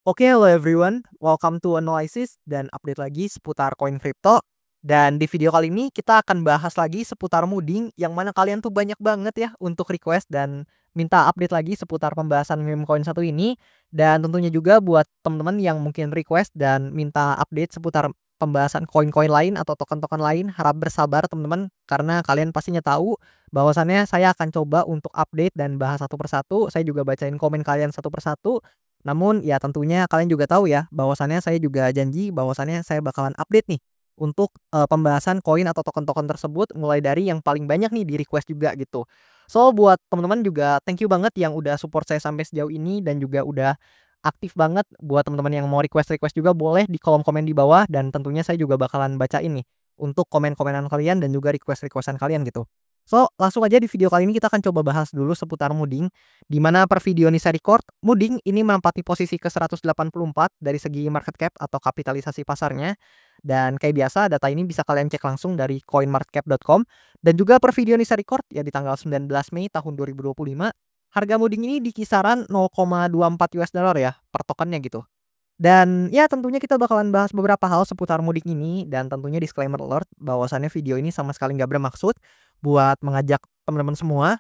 Oke, hello everyone. Welcome to Analysis dan update lagi seputar koin kripto. Dan di video kali ini kita akan bahas lagi seputar modding yang mana kalian tuh banyak banget ya untuk request dan minta update lagi seputar pembahasan meme coin satu ini. Dan tentunya juga buat teman-teman yang mungkin request dan minta update seputar pembahasan koin-koin lain atau token-token lain, harap bersabar teman-teman karena kalian pastinya tahu bahwasannya saya akan coba untuk update dan bahas satu persatu. Saya juga bacain komen kalian satu persatu. Namun ya tentunya kalian juga tahu ya bahwasannya saya juga janji bahwasannya saya bakalan update nih untuk, pembahasan koin atau token-token tersebut mulai dari yang paling banyak nih di-request juga gitu. So buat teman-teman juga thank you banget yang udah support saya sampai sejauh ini dan juga udah aktif banget. Buat teman-teman yang mau request-request juga boleh di kolom komen di bawah dan tentunya saya juga bakalan bacain nih untuk komen-komenan kalian dan juga request-requestan kalian gitu. So langsung aja di video kali ini kita akan coba bahas dulu seputar modding. Di mana per video ini saya record, modding ini menempati posisi ke-184 dari segi market cap atau kapitalisasi pasarnya. Dan kayak biasa data ini bisa kalian cek langsung dari coinmarketcap.com. Dan juga per video ini saya record ya di tanggal 19 Mei tahun 2025. Harga modding ini di kisaran 0,24 US dollar ya per tokennya gitu. Dan ya tentunya kita bakalan bahas beberapa hal seputar mudik ini dan tentunya disclaimer alert bahwasannya video ini sama sekali nggak bermaksud buat mengajak teman-teman semua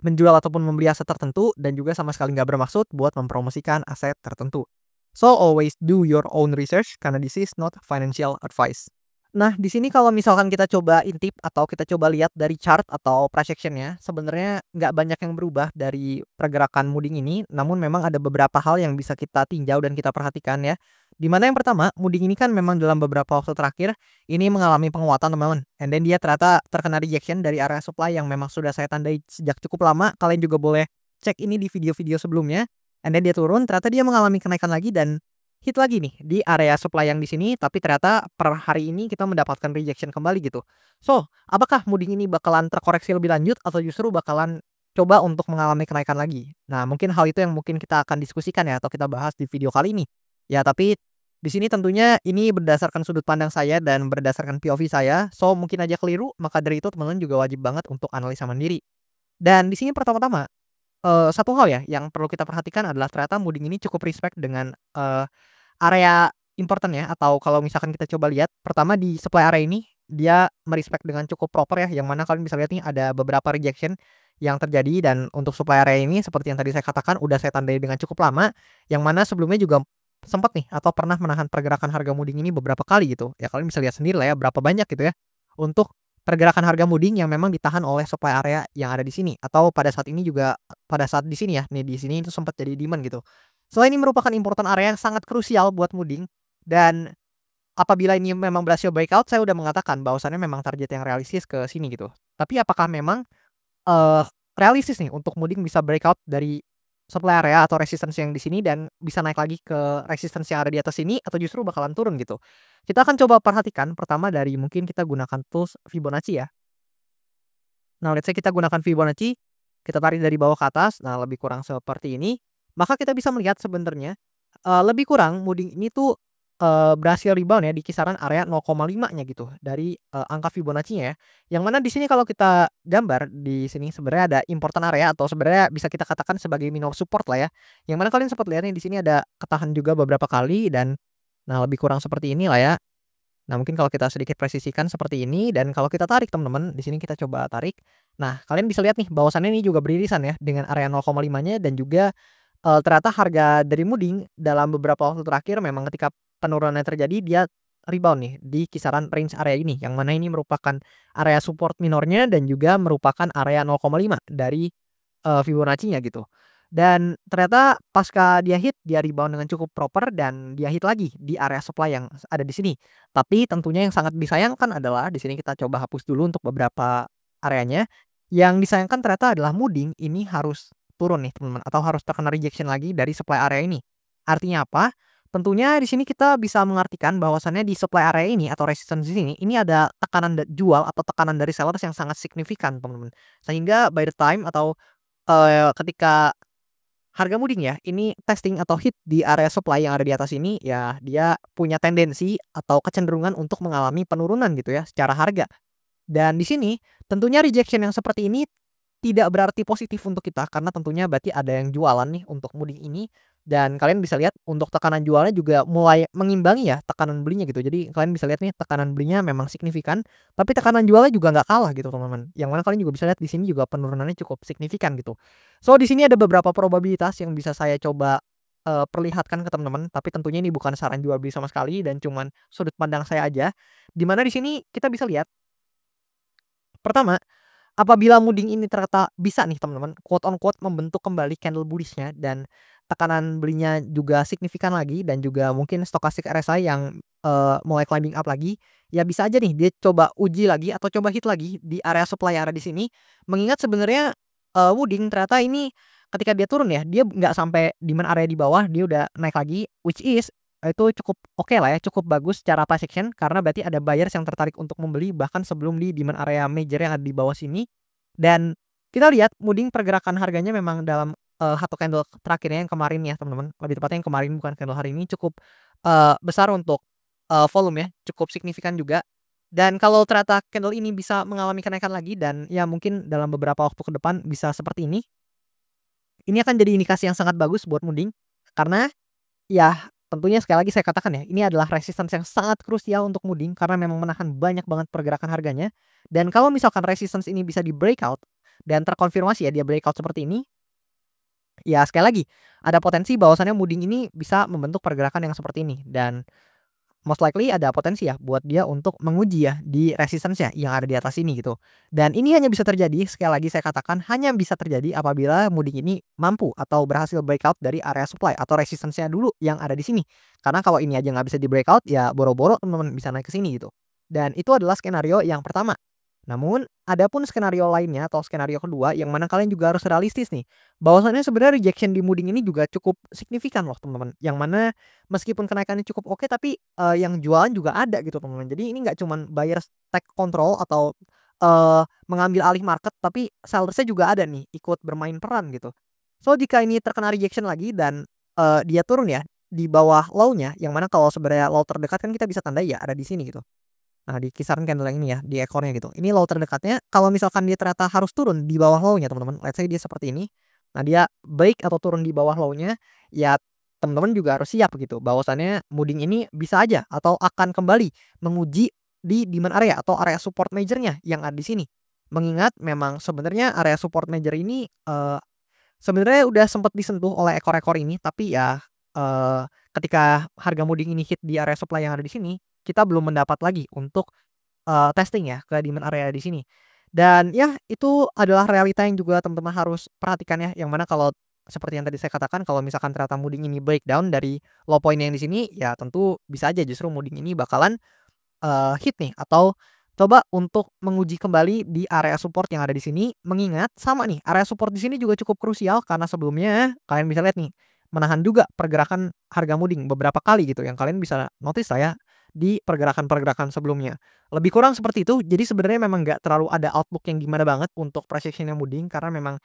menjual ataupun membeli aset tertentu dan juga sama sekali nggak bermaksud buat mempromosikan aset tertentu. So always do your own research karena this is not financial advice. Nah, di sini kalau misalkan kita coba intip atau kita coba lihat dari chart atau price action-nya, sebenarnya nggak banyak yang berubah dari pergerakan modding ini, namun memang ada beberapa hal yang bisa kita tinjau dan kita perhatikan ya. Di mana yang pertama, modding ini kan memang dalam beberapa waktu terakhir ini mengalami penguatan teman-teman. And then dia ternyata terkena rejection dari area supply yang memang sudah saya tandai sejak cukup lama. Kalian juga boleh cek ini di video-video sebelumnya. And then dia turun, ternyata dia mengalami kenaikan lagi dan hit lagi nih di area supply yang di sini, tapi ternyata per hari ini kita mendapatkan rejection kembali gitu. So, apakah modding ini bakalan terkoreksi lebih lanjut atau justru bakalan coba untuk mengalami kenaikan lagi? Nah, mungkin hal itu yang mungkin kita akan diskusikan ya atau kita bahas di video kali ini. Ya, tapi di sini tentunya ini berdasarkan sudut pandang saya dan berdasarkan POV saya. So, mungkin aja keliru, maka dari itu teman-teman juga wajib banget untuk analisa mandiri. Dan di sini pertama-tama satu hal ya yang perlu kita perhatikan adalah ternyata modding ini cukup respect dengan, area important ya atau kalau misalkan kita coba lihat pertama di supply area ini dia merespek dengan cukup proper ya yang mana kalian bisa lihat nih ada beberapa rejection yang terjadi dan untuk supply area ini seperti yang tadi saya katakan udah saya tandai dengan cukup lama yang mana sebelumnya juga sempat nih atau pernah menahan pergerakan harga modding ini beberapa kali gitu. Ya kalian bisa lihat sendiri lah ya berapa banyak gitu ya untuk pergerakan harga modding yang memang ditahan oleh supply area yang ada di sini atau pada saat ini juga pada saat di sini ya nih di sini itu sempat jadi demand gitu. Selain ini merupakan important area yang sangat krusial buat modding dan apabila ini memang berhasil breakout, saya udah mengatakan bahwasannya memang target yang realistis ke sini gitu. Tapi apakah memang eee, realistis nih untuk modding bisa breakout dari supply area atau resistance yang di sini dan bisa naik lagi ke resistance yang ada di atas sini atau justru bakalan turun gitu. Kita akan coba perhatikan pertama dari mungkin kita gunakan tools Fibonacci ya. Nah, let's say kita gunakan Fibonacci, kita tarik dari bawah ke atas, nah lebih kurang seperti ini, maka kita bisa melihat sebenarnya, lebih kurang modding ini tuh, berhasil rebound ya di kisaran area 0,5-nya gitu dari, angka Fibonacci-nya ya. Yang mana di sini kalau kita gambar di sini sebenarnya ada important area atau sebenarnya bisa kita katakan sebagai minor support lah ya. Yang mana kalian sempat lihat nih di sini ada ketahan juga beberapa kali dan nah lebih kurang seperti inilah ya. Nah, mungkin kalau kita sedikit presisikan seperti ini dan kalau kita tarik teman-teman, di sini kita coba tarik. Nah, kalian bisa lihat nih bahwasannya ini juga beririsan ya dengan area 0,5-nya dan juga, ternyata harga dari modding dalam beberapa waktu terakhir memang ketika penurunannya terjadi dia rebound nih di kisaran range area ini, yang mana ini merupakan area support minornya dan juga merupakan area 0,5 dari, Fibonacci-nya gitu. Dan ternyata pasca dia hit, dia rebound dengan cukup proper dan dia hit lagi di area supply yang ada di sini. Tapi tentunya yang sangat disayangkan adalah di sini kita coba hapus dulu untuk beberapa areanya. Yang disayangkan ternyata adalah modding ini harus turun nih teman-teman atau harus terkena rejection lagi dari supply area ini. Artinya apa? Tentunya di sini kita bisa mengartikan bahwasannya di supply area ini atau resistance di sini ini ada tekanan jual atau tekanan dari sellers yang sangat signifikan teman-teman. Sehingga by the time atau ketika harga modding ya, ini testing atau hit di area supply yang ada di atas ini, ya dia punya tendensi atau kecenderungan untuk mengalami penurunan gitu ya secara harga. Dan di sini tentunya rejection yang seperti ini tidak berarti positif untuk kita karena tentunya berarti ada yang jualan nih untuk modding ini Dan kalian bisa lihat untuk tekanan jualnya juga mulai mengimbangi ya tekanan belinya gitu. Jadi kalian bisa lihat nih tekanan belinya memang signifikan, tapi tekanan jualnya juga nggak kalah gitu teman-teman. Yang mana kalian juga bisa lihat di sini juga penurunannya cukup signifikan gitu. So di sini ada beberapa probabilitas yang bisa saya coba perlihatkan ke teman-teman, tapi tentunya ini bukan saran jual beli sama sekali dan cuman sudut pandang saya aja. Di mana di sini kita bisa lihat pertama, apabila Mooding ini ternyata bisa nih teman-teman, quote on quote membentuk kembali candle bullish-nya dan tekanan belinya juga signifikan lagi dan juga mungkin stochastic RSI yang mulai climbing up lagi, ya bisa aja nih dia coba uji lagi atau coba hit lagi di area supply yang ada di sini. Mengingat sebenarnya Mooding ternyata ini ketika dia turun ya, dia nggak sampai demand area di bawah, dia udah naik lagi, which is itu cukup oke lah ya, cukup bagus secara price action karena berarti ada buyers yang tertarik untuk membeli bahkan sebelum di demand area major yang ada di bawah sini. Dan kita lihat Mooding pergerakan harganya memang dalam satu candle terakhirnya yang kemarin ya teman-teman, lebih tepatnya yang kemarin bukan candle hari ini cukup besar untuk volume ya, cukup signifikan juga. Dan kalau ternyata candle ini bisa mengalami kenaikan lagi dan ya mungkin dalam beberapa waktu ke depan bisa seperti ini akan jadi indikasi yang sangat bagus buat Mooding karena ya, tentunya sekali lagi saya katakan ya, ini adalah resistance yang sangat krusial untuk Mooding karena memang menahan banyak banget pergerakan harganya. Dan kalau misalkan resistance ini bisa di breakout dan terkonfirmasi ya dia breakout seperti ini, ya sekali lagi ada potensi bahwasannya Mooding ini bisa membentuk pergerakan yang seperti ini dan most likely ada potensi ya buat dia untuk menguji ya di resistance-nya yang ada di atas ini gitu. Dan ini hanya bisa terjadi, sekali lagi saya katakan, hanya bisa terjadi apabila Mooding ini mampu atau berhasil breakout dari area supply atau resistance-nya dulu yang ada di sini. Karena kalau ini aja nggak bisa di breakout, ya boro-boro teman-teman bisa naik ke sini gitu. Dan itu adalah skenario yang pertama. Namun, ada pun skenario lainnya atau skenario kedua yang mana kalian juga harus realistis nih. Bahwasannya sebenarnya rejection di Mooding ini juga cukup signifikan loh teman-teman. Yang mana meskipun kenaikannya cukup oke tapi yang jualan juga ada gitu teman-teman. Jadi ini nggak cuman buyers take control atau mengambil alih market tapi sellersnya juga ada nih ikut bermain peran gitu. So jika ini terkena rejection lagi dan dia turun ya di bawah low-nya, yang mana kalau sebenarnya low terdekat kan kita bisa tandai ya ada di sini gitu. Nah, di kisaran candle yang ini ya, di ekornya gitu. Ini low terdekatnya, kalau misalkan dia ternyata harus turun di bawah low-nya teman-teman, let's say dia seperti ini. Nah, dia break atau turun di bawah low-nya, ya teman-teman juga harus siap gitu. Bahwasannya Mooding ini bisa aja atau akan kembali menguji di demand area atau area support major-nya yang ada di sini. Mengingat memang sebenarnya area support major ini sebenarnya udah sempat disentuh oleh ekor-ekor ini, tapi ya ketika harga Mooding ini hit di area supply yang ada di sini, kita belum mendapat lagi untuk testing ya ke demand area di sini. Dan ya itu adalah realita yang juga teman-teman harus perhatikan ya, yang mana kalau seperti yang tadi saya katakan kalau misalkan ternyata Mooding ini breakdown dari low point yang di sini, ya tentu bisa aja justru Mooding ini bakalan hit nih atau coba untuk menguji kembali di area support yang ada di sini. Mengingat sama nih, area support di sini juga cukup krusial karena sebelumnya kalian bisa lihat nih, menahan juga pergerakan harga Mooding beberapa kali gitu yang kalian bisa notice lah ya di pergerakan-pergerakan sebelumnya. Lebih kurang seperti itu. Jadi sebenarnya memang nggak terlalu ada outlook yang gimana banget untuk price action-nya Mooding karena memang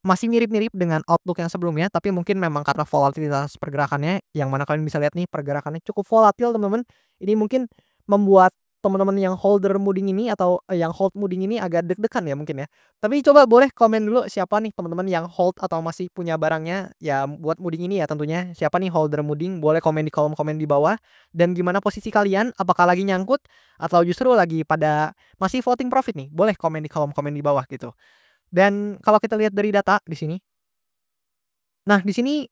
masih mirip-mirip dengan outlook yang sebelumnya, tapi mungkin memang karena volatilitas pergerakannya, yang mana kalian bisa lihat nih pergerakannya cukup volatil teman-teman. Ini mungkin membuat teman-teman yang holder Mooding ini atau yang hold Mooding ini agak deg-degan ya mungkin ya. Tapi coba boleh komen dulu siapa nih teman-teman yang hold atau masih punya barangnya ya buat Mooding ini ya tentunya. Siapa nih holder Mooding? Boleh komen di kolom komen di bawah. Dan gimana posisi kalian? Apakah lagi nyangkut atau justru lagi pada masih floating profit nih? Boleh komen di kolom komen di bawah gitu. Dan kalau kita lihat dari data di sini, nah di sini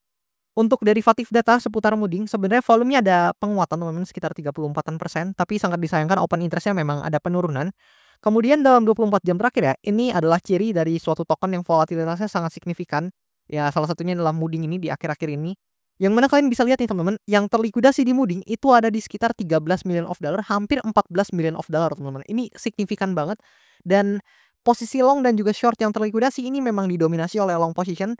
untuk derivatif data seputar Mooding sebenarnya volumenya ada penguatan teman-teman sekitar 34%, tapi sangat disayangkan open interest-nya memang ada penurunan. Kemudian dalam 24 jam terakhir ya, ini adalah ciri dari suatu token yang volatilitasnya sangat signifikan. Ya salah satunya adalah Mooding ini di akhir-akhir ini. Yang mana kalian bisa lihat nih teman-teman, yang terlikuidasi di Mooding itu ada di sekitar 13 million of dollar, hampir 14 million of dollar teman-teman. Ini signifikan banget dan posisi long dan juga short yang terlikuidasi ini memang didominasi oleh long position.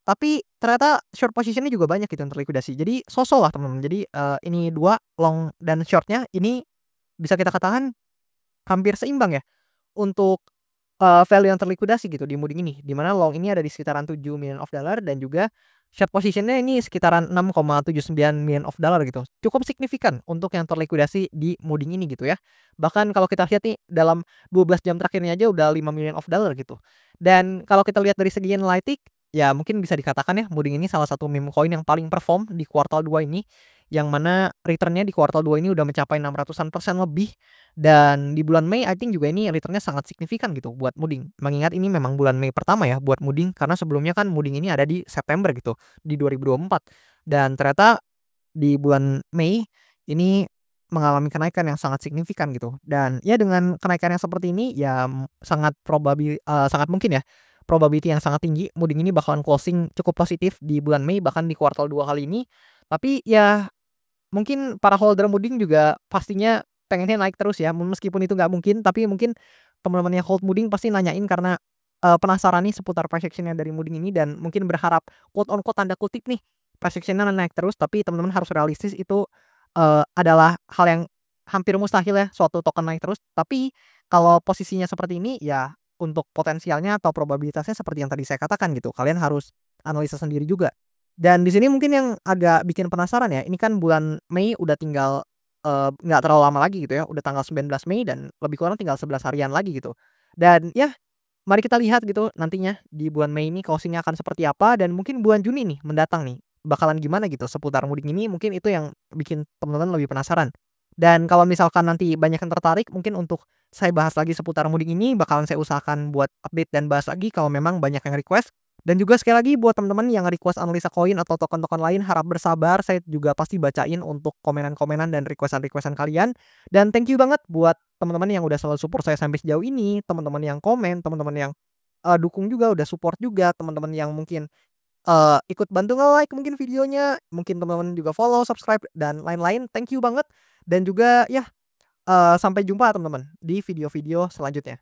Tapi ternyata short position-nya juga banyak gitu yang terlikuidasi. Jadi so-so lah teman-teman. Jadi ini dua long dan short-nya ini bisa kita katakan hampir seimbang ya untuk value yang terlikuidasi gitu di Mooding ini. Di mana long ini ada di sekitaran 7 million of dollar dan juga short position-nya ini sekitaran 6,79 million of dollar gitu. Cukup signifikan untuk yang terlikuidasi di Mooding ini gitu ya. Bahkan kalau kita lihat nih dalam 12 jam terakhirnya aja udah 5 million of dollar gitu. Dan kalau kita lihat dari segi analytic ya mungkin bisa dikatakan ya Mudding ini salah satu meme coin yang paling perform di kuartal 2 ini, yang mana return-nya di kuartal 2 ini udah mencapai 600% lebih, dan di bulan Mei I think juga ini return-nya sangat signifikan gitu buat Mudding. Mengingat ini memang bulan Mei pertama ya buat Mudding, karena sebelumnya kan Mudding ini ada di September gitu, di 2024. Dan ternyata di bulan Mei ini mengalami kenaikan yang sangat signifikan gitu. Dan ya dengan kenaikan yang seperti ini ya sangat mungkin ya, probability yang sangat tinggi Mudding ini bakalan closing cukup positif di bulan Mei bahkan di kuartal 2 kali ini. Tapi ya mungkin para holder Mudding juga pastinya pengennya naik terus ya, meskipun itu nggak mungkin, tapi mungkin teman-teman yang hold Mudding pasti nanyain karena, penasaran nih seputar price action-nya dari Mudding ini dan mungkin berharap quote on quote tanda kutip nih, price action-nya naik terus, tapi teman-teman harus realistis itu, adalah hal yang hampir mustahil ya suatu token naik terus. Tapi kalau posisinya seperti ini ya untuk potensialnya atau probabilitasnya seperti yang tadi saya katakan gitu, kalian harus analisa sendiri juga. Dan di sini mungkin yang agak bikin penasaran ya, ini kan bulan Mei udah tinggal, nggak terlalu lama lagi gitu ya, udah tanggal 19 Mei dan lebih kurang tinggal 11 harian lagi gitu. Dan ya, mari kita lihat gitu nantinya di bulan Mei ini closing-nya akan seperti apa dan mungkin bulan Juni nih mendatang nih, bakalan gimana gitu seputar Mudding ini, mungkin itu yang bikin teman-teman lebih penasaran. Dan kalau misalkan nanti banyak yang tertarik mungkin untuk saya bahas lagi seputar Mudding ini, bakalan saya usahakan buat update dan bahas lagi kalau memang banyak yang request. Dan juga sekali lagi buat teman-teman yang request analisa koin atau token-token lain harap bersabar, saya juga pasti bacain untuk komenan-komenan dan requestan-requestan kalian. Dan thank you banget buat teman-teman yang udah selalu support saya sampai sejauh ini, teman-teman yang komen, teman-teman yang, dukung juga, udah support juga, teman-teman yang mungkin, ikut bantu nge-like mungkin videonya, mungkin teman-teman juga follow, subscribe, dan lain-lain. Thank you banget dan juga ya, sampai jumpa teman-teman di video-video selanjutnya.